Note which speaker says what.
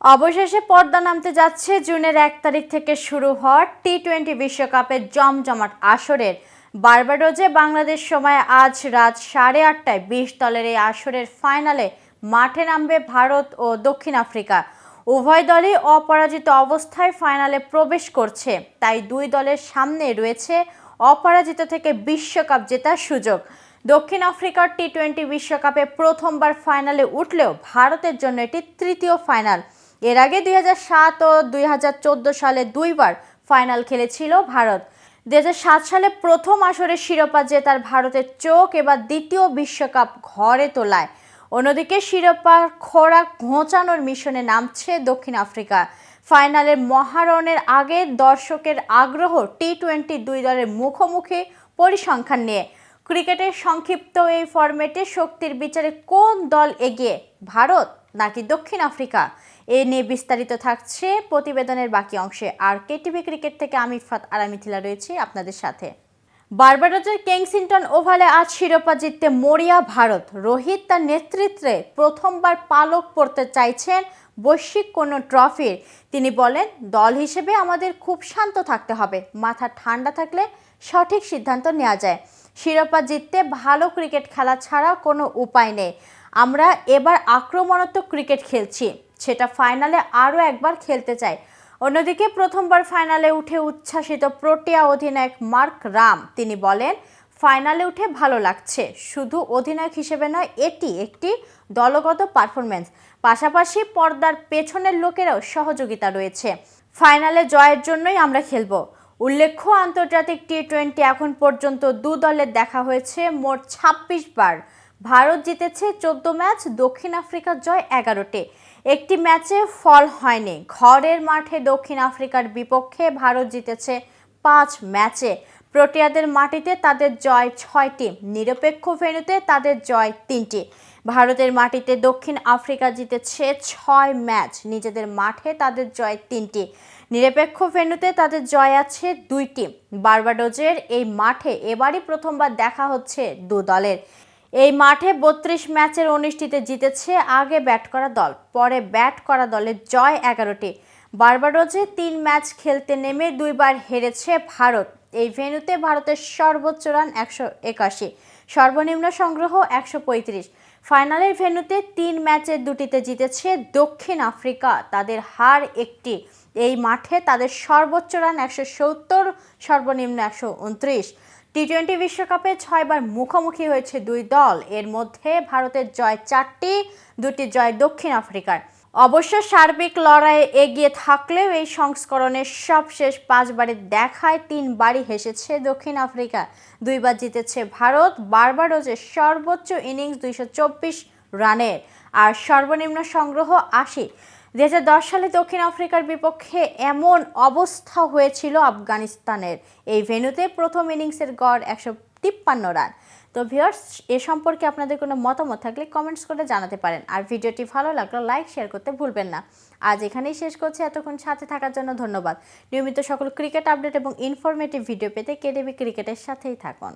Speaker 1: অবশেষে পর্দা নামতে যাচ্ছে জুনের ১ তারিখ থেকে শুরু হওয়া টি-20 বিশ্বকাপের জমজমাট আসরের বার্বাডোজে বাংলাদেশ সময় আজ রাত ৮:৩০টায় ২০ দলের এই আসরের ফাইনালে মাঠে নামবে ভারত ও দক্ষিণ আফ্রিকা। উভয় দলই অপরাজিত অবস্থায় ফাইনালে প্রবেশ করছে, তাই দুই দলের সামনে রয়েছে অপরাজিত থেকে বিশ্বকাপ জেতার সুযোগ। দক্ষিণ আফ্রিকার টি-20 বিশ্বকাপে প্রথমবার ফাইনালে উঠলেও ভারতের জন্য এটি তৃতীয় ফাইনাল। এর আগে ২০০৭ ও ২০১৪ সালে দুইবার ফাইনাল খেলেছিল ভারত। ২০০৭ সালে প্রথম আসরে শিরোপা জেতার ভারতের চোখ এবার দ্বিতীয় বিশ্বকাপ ঘরে তোলায়। অন্যদিকে শিরোপার খোরাক ঘোচানোর মিশনে নামছে দক্ষিণ আফ্রিকা। ফাইনালের মহারণের আগে দর্শকের আগ্রহ টি-20 দুই দলের মুখোমুখি পরিসংখ্যান নিয়ে। ক্রিকেটের সংক্ষিপ্ত এই ফরম্যাটে শক্তির বিচারে কোন দল এগিয়ে, ভারত নাকি দক্ষিণ আফ্রিকা, এ নিয়ে বিস্তারিত থাকছে প্রতিবেদনের বাকি অংশে। আর কেটিভি ক্রিকেট থেকে আমি ইফাত আরা মিথিলা রয়েছি আপনাদের সাথে। বার্বাডোজের কেনসিংটন ওভালে আজ শিরোপা জিততে মরিয়া ভারত। রোহিত তার নেতৃত্বে প্রথমবার পালক পড়তে চাইছেন বৈশ্বিক কোনো ট্রফির। তিনি বলেন, দল হিসেবে আমাদের খুব শান্ত থাকতে হবে, মাথা ঠান্ডা থাকলে সঠিক সিদ্ধান্ত নেওয়া যায়। শিরোপা জিততে ভালো ক্রিকেট খেলা ছাড়া কোনো উপায় নেই। আমরা এবার আক্রমণাত্মক ক্রিকেট খেলছি, সেটা ফাইনালে আরও একবার খেলতে চাই। অন্যদিকে প্রথমবার ফাইনালে উঠে উচ্ছ্বাসিত প্রোটিয়া অধিনায়ক মার্ক রাম। তিনি বলেন, ফাইনালে উঠে ভালো লাগছে, শুধু অধিনায়ক হিসেবে নয়, এটি একটি দলগত পারফরমেন্স। পাশাপাশি পর্দার পেছনের লোকেরাও সহযোগিতা রয়েছে। ফাইনালে জয়ের জন্যই আমরা খেলব। উল্লেখ্য, আন্তর্জাতিক টি-20 এখন পর্যন্ত দু দলের দেখা হয়েছে মোট ২৬ বার। ভারত জিতেছে ১৪ ম্যাচ, দক্ষিণ আফ্রিকার জয় ১১টি। একটি ম্যাচে ফল হয়নি। ঘরের মাঠে দক্ষিণ আফ্রিকার বিপক্ষে ভারত জিতেছে ৫ ম্যাচে। প্রোটিয়াদের মাটিতে তাদের জয় ৬টি, নিরপেক্ষ ভেন্যুতে তাদের জয় ৩টি। ভারতের মাটিতে দক্ষিণ আফ্রিকা জিতেছে ৬ ম্যাচ, নিজেদের মাঠে তাদের জয় ৩টি, নিরপেক্ষ ভেন্যুতে তাদের জয় আছে ২টি। বার্বাডোজের এই মাঠে এবারই প্রথমবার দেখা হচ্ছে দু দলের। এই মাঠে ৩২ ম্যাচের ১৯টিতে জিতেছে আগে ব্যাট করা দল, পরে ব্যাট করা দলের জয় ১১টি। বার্বাডোজে ৩ ম্যাচ খেলতে নেমে দুইবার হেরেছে ভারত। এই ভেন্যুতে ভারতের সর্বোচ্চ রান ১৮১, সর্বনিম্ন সংগ্রহ ১৩৫। ফাইনালের ভেন্যুতে ৩ ম্যাচের ২টিতে জিতেছে দক্ষিণ আফ্রিকা, তাদের হার ১টি। এই মাঠে তাদের সর্বোচ্চ রান ১৭০, সর্বনিম্ন ১২৯। টি-20 বিশ্বকাপে ৬ বার মুখোমুখি হয়েছে দুই দল। এর মধ্যে ভারতের জয় ৪টি, ২টি জয় দক্ষিণ আফ্রিকার। অবশ্য সার্বিক লড়াইয়ে এগিয়ে থাকলেও এই সংস্করণের সবশেষ ৫ বারের দেখায় ৩ বারই হেসেছে দক্ষিণ আফ্রিকা। ২ বার জিতেছে ভারত। বার্বাডোজের সর্বোচ্চ ইনিংস ২২৪ রানের আর সর্বনিম্ন সংগ্রহ ৮০। ২০১০ সালে দক্ষিণ আফ্রিকার বিপক্ষে এমন অবস্থা হয়েছিল আফগানিস্তানের। এই ভেন্যুতে প্রথম ইনিংসের গড় ১৫৩ রান। তো ভিউয়ার্স, এ সম্পর্কে আপনাদের কোনো মতামত থাকলে কমেন্টস করে জানাতে পারেন। আর ভিডিওটি ভালো লাগলে লাইক শেয়ার করতে ভুলবেন না। আজ এখানেই শেষ করছি। এতক্ষণ সাথে থাকার জন্য ধন্যবাদ। নিয়মিত সকল ক্রিকেট আপডেট এবং ইনফরমেটিভ ভিডিও পেতে কেটিভি ক্রিকেটের সাথেই থাকুন।